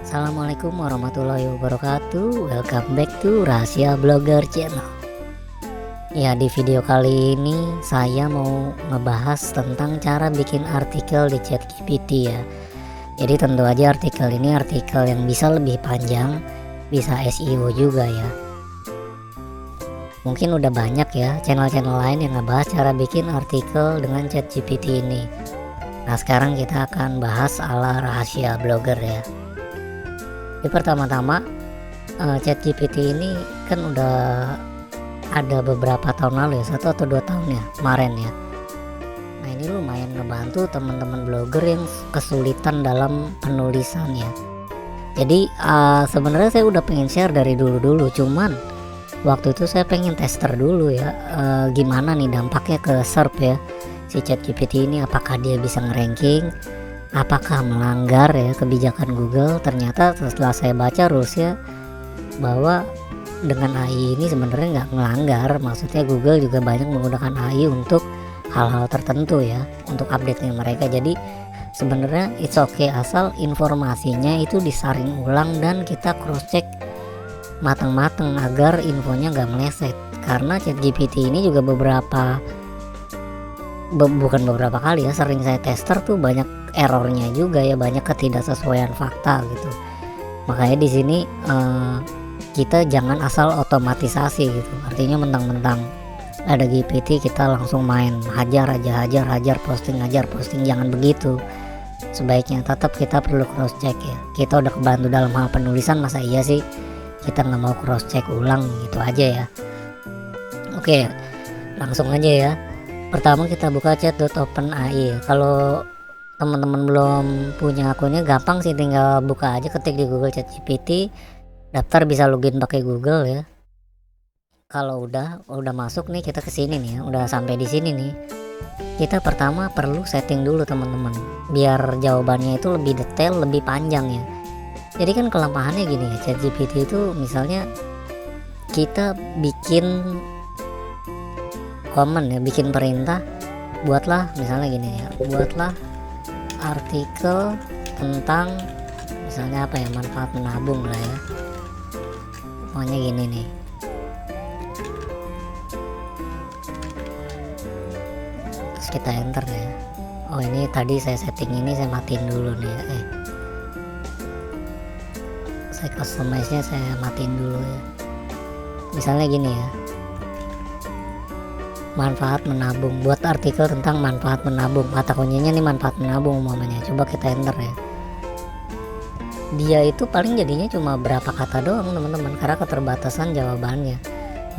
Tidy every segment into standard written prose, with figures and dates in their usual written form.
Assalamualaikum warahmatullahi wabarakatuh. Welcome back to Rahasia Blogger Channel. Ya, di video kali ini saya mau ngebahas tentang cara bikin artikel di ChatGPT ya. Jadi tentu aja artikel ini artikel yang bisa lebih panjang, bisa SEO juga ya. Mungkin udah banyak ya channel-channel lain yang ngebahas cara bikin artikel dengan ChatGPT ini. Nah, sekarang kita akan bahas ala Rahasia Blogger ya. Jadi pertama-tama ChatGPT ini kan udah ada beberapa tahun lalu ya, 1 atau 2 tahun ya kemarin ya. Nah, ini lumayan ngebantu teman-teman blogger yang kesulitan dalam penulisannya. Jadi sebenarnya saya udah pengen share dari dulu-dulu, cuman waktu itu saya pengen tester dulu ya, gimana nih dampaknya ke SERP ya si ChatGPT ini, apakah dia bisa nge-ranking, apakah melanggar ya kebijakan Google. Ternyata setelah saya baca rulesnya bahwa dengan AI ini sebenarnya nggak melanggar, maksudnya Google juga banyak menggunakan AI untuk hal-hal tertentu ya, untuk update-nya mereka. Jadi sebenarnya it's okay asal informasinya itu disaring ulang dan kita cross check matang-matang agar infonya nggak meleset. Karena ChatGPT ini juga bukan beberapa kali ya, sering saya tester tuh banyak errornya juga ya, banyak ketidaksesuaian fakta gitu. Makanya di sini kita jangan asal otomatisasi gitu, artinya mentang-mentang ada GPT kita langsung main hajar posting, jangan begitu. Sebaiknya tetap kita perlu cross check ya. Kita udah kebantu dalam hal penulisan, masa iya sih kita nggak mau cross check ulang gitu aja ya. Oke, langsung aja ya. Pertama kita buka chat.openai. Kalau teman-teman belum punya akunnya gampang sih, tinggal buka aja, ketik di Google ChatGPT, daftar, bisa login pakai Google ya. Kalau udah masuk nih, kita ke sini nih ya, udah sampai di sini nih. Kita pertama perlu setting dulu teman-teman, biar jawabannya itu lebih detail, lebih panjang ya. Jadi kan kelemahannya gini ya, ChatGPT itu misalnya kita bikin komen ya, bikin perintah, buatlah misalnya gini ya, buatlah artikel tentang misalnya apa ya, manfaat menabung lah ya, pokoknya gini nih. Terus kita enter ya. Oh, ini tadi saya setting ini, saya matiin dulu nih ya. Saya customize nya saya matiin dulu ya. Misalnya gini ya, manfaat menabung, buat artikel tentang manfaat menabung, kata kuncinya nih manfaat menabung umpamanya. Coba kita enter ya. Dia itu paling jadinya cuma berapa kata doang teman-teman, karena keterbatasan jawabannya.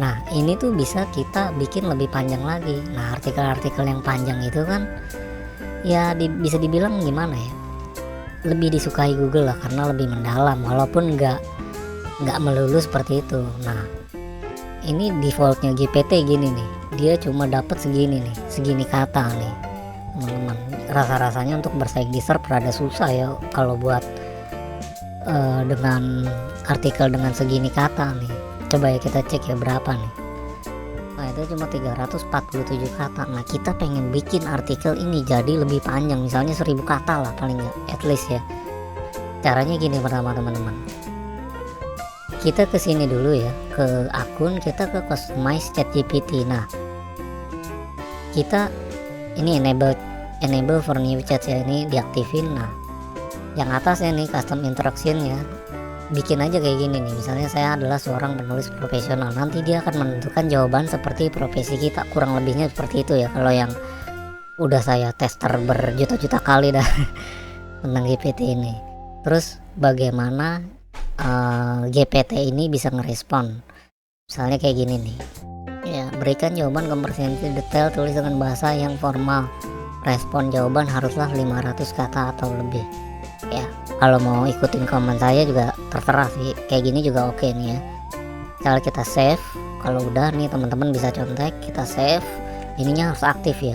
Nah, ini tuh bisa kita bikin lebih panjang lagi. Nah, artikel-artikel yang panjang itu kan ya bisa dibilang gimana ya, lebih disukai Google lah, karena lebih mendalam, walaupun nggak melulu seperti itu. Nah, ini defaultnya GPT gini nih, dia cuma dapat segini kata nih teman-teman. Rasanya untuk bersaing di SERP rada susah ya kalau buat dengan artikel dengan segini kata nih. Coba ya kita cek ya berapa nih. Nah, itu cuma 347 kata. Nah, kita pengen bikin artikel ini jadi lebih panjang, misalnya 1000 kata lah paling nggak, at least ya. Caranya gini, pertama teman-teman, kita ke sini dulu ya, ke akun, kita ke customize ChatGPT. Nah, kita ini enable for new chat ya, ini diaktifin. Nah, yang atas ya nih custom interaction ya, bikin aja kayak gini nih, misalnya saya adalah seorang penulis profesional, nanti dia akan menentukan jawaban seperti profesi kita, kurang lebihnya seperti itu ya. Kalau yang udah saya tester berjuta-juta kali dah tentang GPT ini. Terus bagaimana GPT ini bisa ngerespon, misalnya kayak gini nih ya, berikan jawaban komprehensif detail, tulis dengan bahasa yang formal, respon jawaban haruslah 500 kata atau lebih ya. Kalau mau ikutin komen saya juga terserah sih, kayak gini juga oke nih ya. Kalau kita save, kalau udah nih teman-teman bisa contek, kita save, ininya harus aktif ya,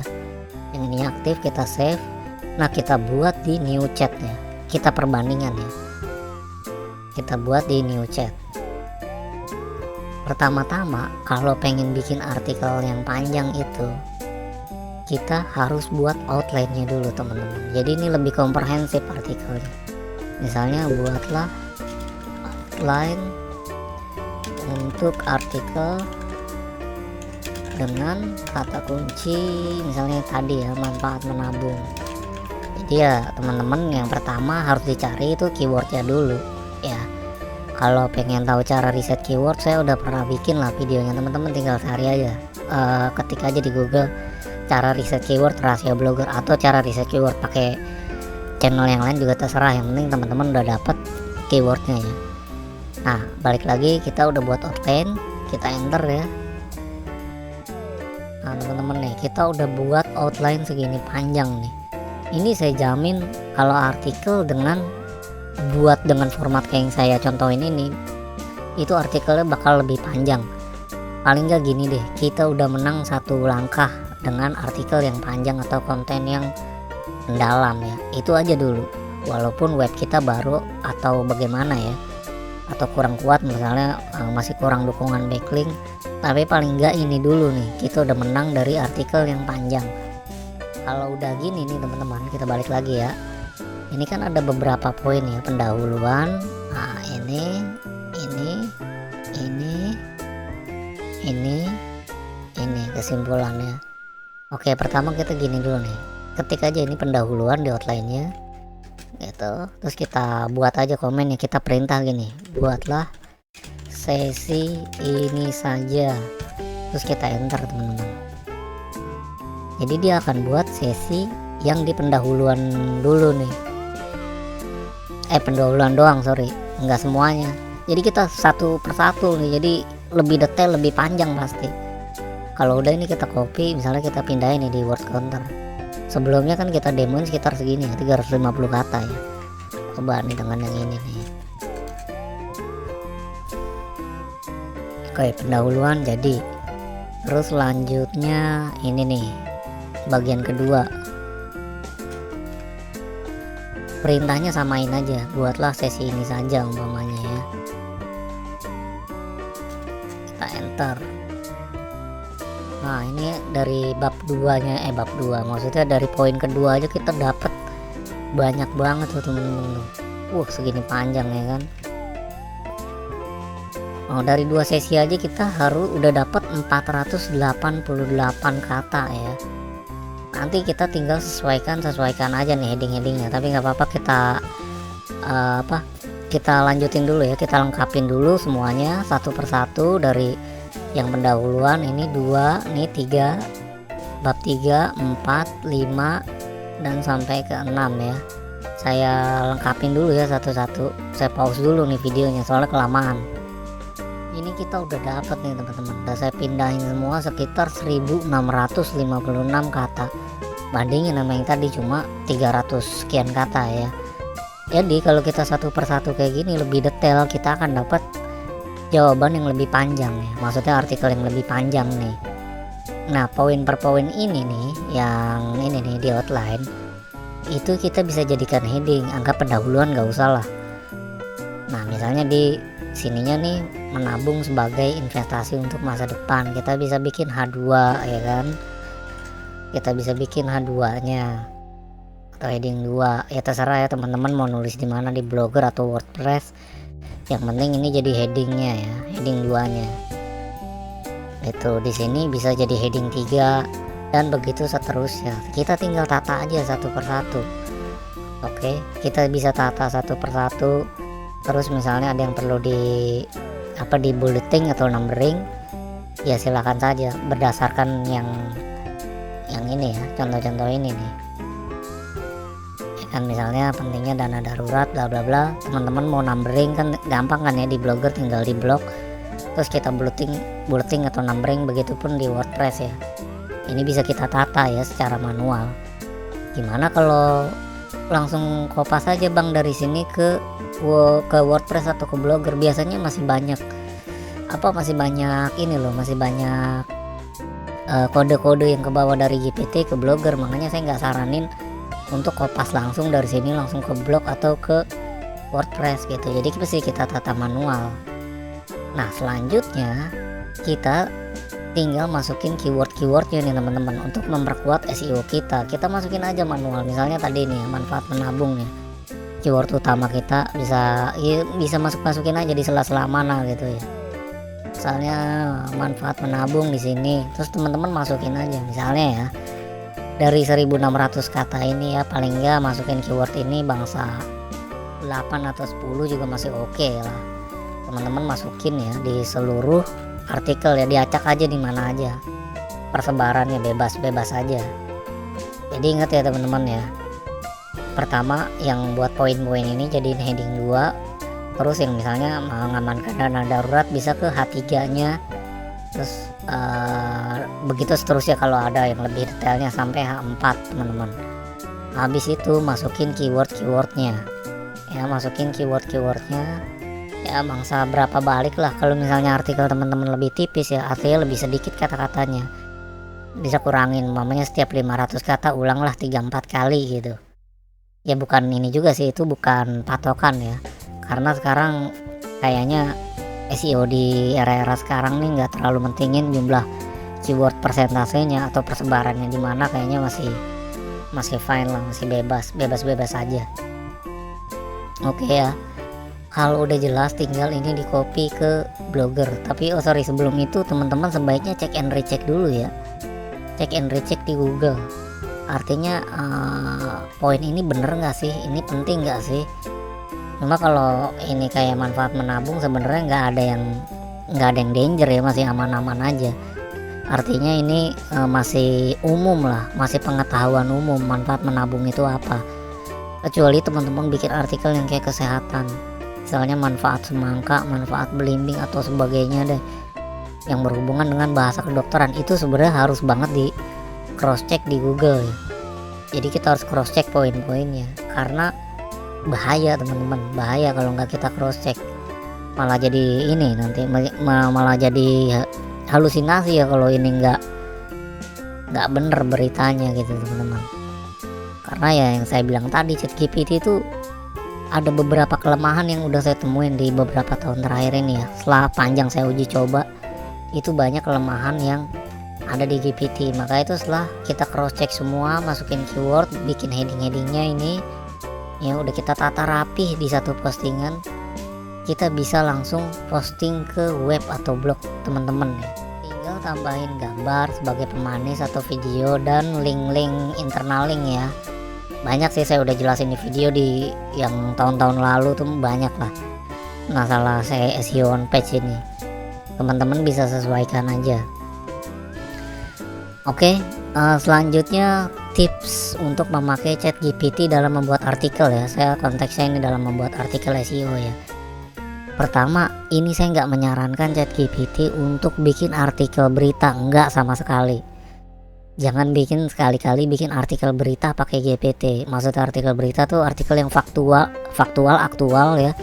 yang ini aktif kita save. Nah, kita buat di new chat ya, kita perbandingan ya, kita buat di new chat. Pertama-tama kalau pengen bikin artikel yang panjang itu, kita harus buat outline-nya dulu teman-teman. Jadi ini lebih komprehensif artikelnya. Misalnya buatlah outline untuk artikel dengan kata kunci misalnya tadi ya, manfaat menabung. Jadi ya teman-teman, yang pertama harus dicari itu keywordnya dulu ya. Kalau pengen tahu cara riset keyword, saya udah pernah bikin lah videonya, teman-teman tinggal cari aja, ketik aja di Google cara riset keyword rahasia blogger, atau cara riset keyword pakai channel yang lain juga terserah, yang penting teman-teman udah dapet keywordnya ya. Nah balik lagi, kita udah buat outline, kita enter ya. Nah teman-teman nih, kita udah buat outline segini panjang nih. Ini saya jamin kalau artikel buat dengan format kayak yang saya contohin ini, itu artikelnya bakal lebih panjang. Paling nggak gini deh, kita udah menang satu langkah dengan artikel yang panjang atau konten yang mendalam ya. Itu aja dulu, walaupun web kita baru atau bagaimana ya, atau kurang kuat misalnya, masih kurang dukungan backlink, tapi paling nggak ini dulu nih, kita udah menang dari artikel yang panjang. Kalau udah gini nih teman-teman, kita balik lagi ya. Ini kan ada beberapa poin ya, pendahuluan. Nah ini kesimpulannya. Oke, pertama kita gini dulu nih, ketik aja ini pendahuluan di outline-nya gitu. Terus kita buat aja komen ya, kita perintah gini, buatlah sesi ini saja. Terus kita enter teman-teman. Jadi dia akan buat sesi yang di pendahuluan dulu nih. Pendahuluan doang, sorry, nggak semuanya. Jadi kita satu persatu nih, jadi lebih detail, lebih panjang pasti. Kalau udah ini kita copy, misalnya kita pindahin nih di word counter. Sebelumnya kan kita demoin sekitar segini ya, 350 kata ya. Coba nih dengan yang ini nih. Oke, pendahuluan jadi. Terus selanjutnya ini nih, bagian kedua. Perintahnya samain aja, buatlah sesi ini saja umpamanya ya. Kita enter. Nah ini dari bab 2-nya, bab 2 maksudnya dari poin kedua aja kita dapat banyak banget tuh temen-temen. Segini panjang ya kan. Dari 2 sesi aja kita udah dapat 488 kata ya. Nanti kita tinggal sesuaikan aja nih heading-headingnya, tapi nggak apa-apa, kita lanjutin dulu ya, kita lengkapin dulu semuanya satu persatu. Dari yang pendahuluan ini 2, ini 3, bab 3, 4, 5 dan sampai ke 6 ya. Saya lengkapin dulu ya satu-satu. Saya pause dulu nih videonya soalnya kelamaan. Ini kita udah dapat nih teman-teman, udah saya pindahin semua sekitar 1656 kata, bandingin sama yang tadi cuma 300 sekian kata ya. Jadi kalau kita satu persatu kayak gini lebih detail, kita akan dapat jawaban yang lebih panjang ya, maksudnya artikel yang lebih panjang nih. Nah poin per poin ini nih, yang ini nih di outline itu kita bisa jadikan heading, anggap pendahuluan nggak usah lah. Nah misalnya di sininya nih, menabung sebagai investasi untuk masa depan, kita bisa bikin H2 ya kan, kita bisa bikin H2 nya atau heading 2 ya, terserah ya teman-teman mau nulis di mana, di Blogger atau WordPress, yang penting ini jadi headingnya ya, heading 2 nya itu. Di sini bisa jadi heading 3 dan begitu seterusnya, kita tinggal tata aja satu persatu. Oke, kita bisa tata satu persatu. Terus misalnya ada yang perlu di bulleting atau numbering, ya silakan saja berdasarkan yang ini ya, contoh-contoh ini nih ya kan. Misalnya pentingnya dana darurat bla bla bla, teman-teman mau numbering kan gampang kan ya, di Blogger tinggal di blog terus kita bulleting atau numbering, begitupun di WordPress ya. Ini bisa kita tata ya secara manual. Gimana kalau langsung kopas aja bang dari sini ke WordPress atau ke Blogger? Biasanya masih banyak ini loh, masih banyak kode-kode yang kebawa dari GPT ke Blogger, makanya saya nggak saranin untuk kopas langsung dari sini langsung ke blog atau ke WordPress gitu. Jadi pasti kita tata manual. Nah selanjutnya kita tinggal masukin keyword-keywordnya nih teman-teman, untuk memperkuat SEO kita. Kita masukin aja manual, misalnya tadi nih manfaat menabung nih, keyword utama kita bisa ya, bisa masukin aja di sela-sela mana gitu ya. Misalnya manfaat menabung di sini, terus teman-teman masukin aja misalnya ya dari 1600 kata ini ya, paling enggak masukin keyword ini bangsa 8 atau 10 juga masih oke lah. Teman-teman masukin ya di seluruh artikel ya, diacak aja di mana aja, persebarannya bebas aja. Jadi ingat ya teman-teman ya, pertama yang buat poin-poin ini jadiin heading 2, terus yang misalnya mengamankan dana darurat bisa ke H3 nya, terus begitu seterusnya kalau ada yang lebih detailnya sampai H4 teman-teman. Habis itu masukin keywordnya ya, masukin keywordnya ya, bangsa berapa balik lah. Kalau misalnya artikel teman-teman lebih tipis ya, artinya lebih sedikit kata-katanya, bisa kurangin, mamanya setiap 500 kata ulanglah 3-4 kali gitu ya. Bukan ini juga sih, itu bukan patokan ya, karena sekarang kayaknya SEO di era-era sekarang nih nggak terlalu mentingin jumlah keyword persentasenya atau persebarannya di mana, kayaknya masih fine lah, masih bebas aja. Oke ya, kalau udah jelas tinggal ini di copy ke Blogger. Tapi sebelum itu teman-teman sebaiknya cek and recheck dulu ya, cek and recheck di Google. Artinya poin ini bener nggak sih, ini penting nggak sih. Cuma kalau ini kayak manfaat menabung sebenarnya nggak ada yang danger ya, masih aman-aman aja. Artinya ini masih umum lah, masih pengetahuan umum manfaat menabung itu apa. Kecuali teman-teman bikin artikel yang kayak kesehatan, misalnya manfaat semangka, manfaat belimbing atau sebagainya deh, yang berhubungan dengan bahasa kedokteran, itu sebenarnya harus banget di cross check di Google ya. Jadi kita harus cross check poin-poinnya, karena bahaya teman-teman, bahaya kalau nggak kita cross check, malah jadi ini nanti malah jadi halusinasi ya kalau ini nggak bener beritanya gitu teman-teman. Karena ya yang saya bilang tadi, ChatGPT itu ada beberapa kelemahan yang udah saya temuin di beberapa tahun terakhir ini ya. Setelah panjang saya uji coba, itu banyak kelemahan yang ada di GPT. Maka itu setelah kita cross check semua, masukin keyword, bikin headingnya ini ya, udah kita tata rapih di satu postingan, kita bisa langsung posting ke web atau blog teman-teman ya. Tinggal tambahin gambar sebagai pemanis atau video dan link-link internal link ya. Banyak sih, saya udah jelasin di video di yang tahun-tahun lalu tuh, banyak lah masalah saya SEO on page ini. Teman-teman bisa sesuaikan aja. Oke, selanjutnya tips untuk memakai ChatGPT dalam membuat artikel ya. Saya konteksnya ini dalam membuat artikel SEO ya. Pertama, ini saya nggak menyarankan ChatGPT untuk bikin artikel berita, nggak sama sekali. Jangan sekali-kali bikin artikel berita pakai GPT. Maksud artikel berita tuh artikel yang faktual, aktual ya,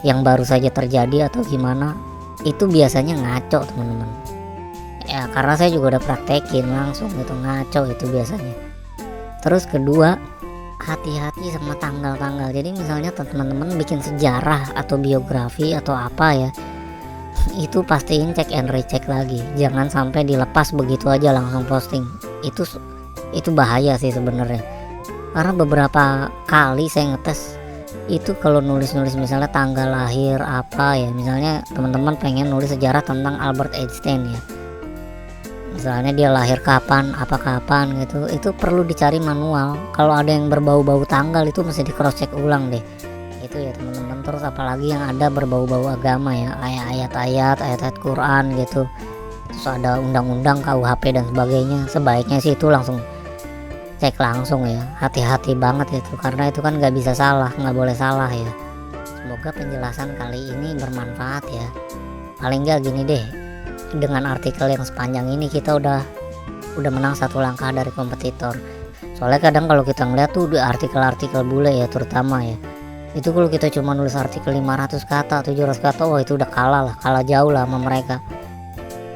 yang baru saja terjadi atau gimana. Itu biasanya ngaco teman-teman ya, karena saya juga udah praktekin langsung gitu, ngaco itu biasanya. Terus kedua, hati-hati sama tanggal-tanggal. Jadi misalnya teman-teman bikin sejarah atau biografi atau apa ya, itu pastiin cek and recheck lagi, jangan sampai dilepas begitu aja langsung posting. Itu bahaya sih sebenarnya, karena beberapa kali saya ngetes itu kalau nulis misalnya tanggal lahir apa ya, misalnya teman-teman pengen nulis sejarah tentang Albert Einstein ya, misalnya dia lahir kapan, apa kapan gitu, itu perlu dicari manual. Kalau ada yang berbau-bau tanggal itu mesti di cross check ulang deh itu ya teman-teman. Terus apalagi yang ada berbau-bau agama ya, ayat-ayat Quran gitu, terus ada undang-undang KUHP dan sebagainya, sebaiknya sih itu langsung cek langsung ya. Hati-hati banget itu, karena itu kan nggak bisa salah, nggak boleh salah ya. Semoga penjelasan kali ini bermanfaat ya. Paling nggak gini deh, dengan artikel yang sepanjang ini kita udah menang satu langkah dari kompetitor. Soalnya kadang kalau kita ngeliat tuh artikel-artikel bule ya terutama ya, itu kalau kita cuma nulis artikel 500 kata 700 kata, wah itu udah kalah jauh lah sama mereka.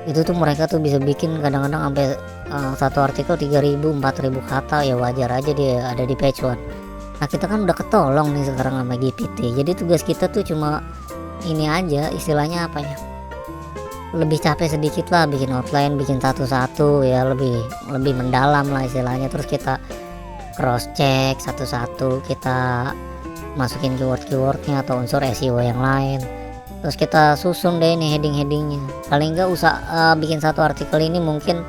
Itu tuh mereka tuh bisa bikin kadang-kadang sampai satu artikel 3000 4000 kata ya, wajar aja dia ada di page one. Nah kita kan udah ketolong nih sekarang sama GPT. Jadi tugas kita tuh cuma ini aja, istilahnya apa ya, lebih capek sedikit lah, bikin outline, bikin satu-satu ya, lebih mendalam lah istilahnya. Terus kita cross check satu-satu, kita masukin keywordnya atau unsur SEO yang lain, terus kita susun deh ini headingnya. Paling nggak usah bikin satu artikel ini mungkin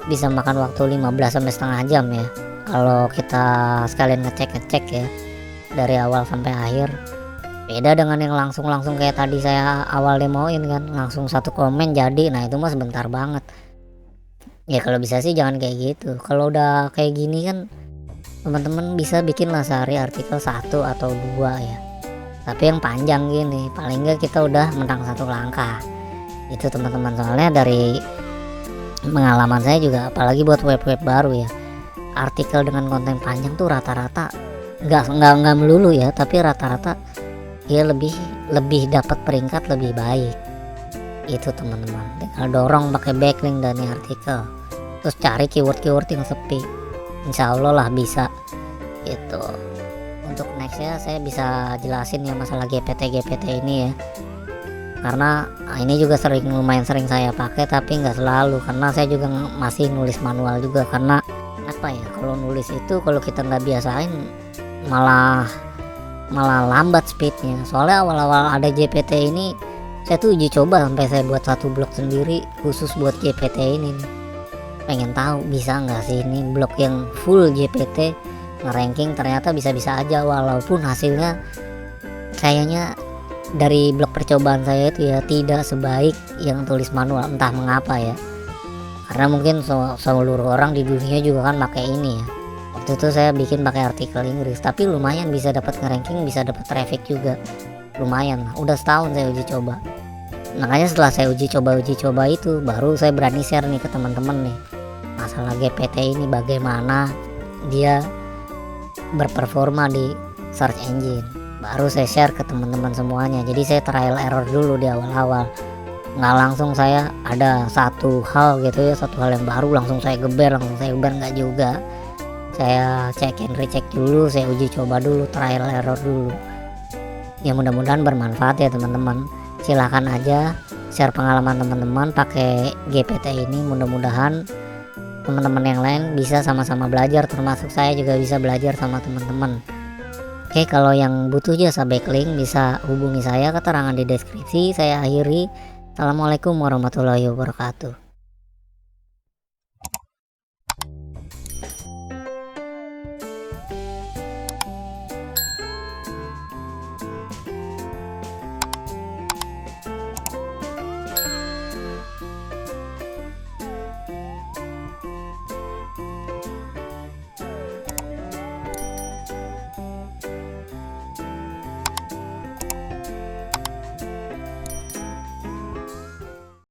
bisa makan waktu 15 sampai setengah jam ya kalau kita sekalian ngecek ya dari awal sampai akhir. Beda dengan yang langsung kayak tadi saya awal demoin kan, langsung satu komen jadi. Nah itu mah sebentar banget ya. Kalau bisa sih jangan kayak gitu. Kalau udah kayak gini kan teman-teman bisa bikin lah sehari artikel 1 atau 2 ya, tapi yang panjang gini. Paling nggak kita udah menang satu langkah itu teman-teman. Soalnya dari pengalaman saya juga, apalagi buat web baru ya, artikel dengan konten panjang tuh rata-rata nggak melulu ya, tapi rata-rata ya lebih dapat peringkat lebih baik itu teman-teman. Tinggal dorong pakai backlink dan artikel, terus cari keyword yang sepi, insya Allah lah bisa itu. Untuk nextnya saya bisa jelasin ya masalah GPT ini ya, karena ini juga lumayan sering saya pakai, tapi nggak selalu karena saya juga masih nulis manual juga. Karena apa ya, kalau nulis itu kalau kita nggak biasain malah lambat speednya. Soalnya awal-awal ada GPT ini saya tuh uji coba sampai saya buat satu blog sendiri khusus buat GPT ini nih. Pengen tahu bisa nggak sih ini blog yang full GPT ngeranking. Ternyata bisa-bisa aja, walaupun hasilnya kayaknya dari blog percobaan saya itu ya tidak sebaik yang tulis manual, entah mengapa ya. Karena mungkin seluruh orang di dunia juga kan pakai ini ya. Waktu itu saya bikin pakai artikel Inggris, tapi lumayan bisa dapat ngeranking, bisa dapat traffic juga lumayan. Udah setahun saya uji coba. Makanya setelah saya uji coba itu baru saya berani share nih ke teman-teman nih masalah GPT ini, bagaimana dia berperforma di search engine. Baru saya share ke teman-teman semuanya. Jadi saya trial error dulu di awal-awal, nggak langsung saya ada satu hal gitu ya, satu hal yang baru langsung saya geber, nggak juga. Saya cek and recheck dulu, saya uji coba dulu, trial error dulu. Ya mudah-mudahan bermanfaat ya teman-teman. Silahkan aja share pengalaman teman-teman pakai GPT ini. Mudah-mudahan teman-teman yang lain bisa sama-sama belajar, termasuk saya juga bisa belajar sama teman-teman. Oke, kalau yang butuh jasa backlink bisa hubungi saya, keterangan di deskripsi. Saya akhiri. Assalamualaikum warahmatullahi wabarakatuh.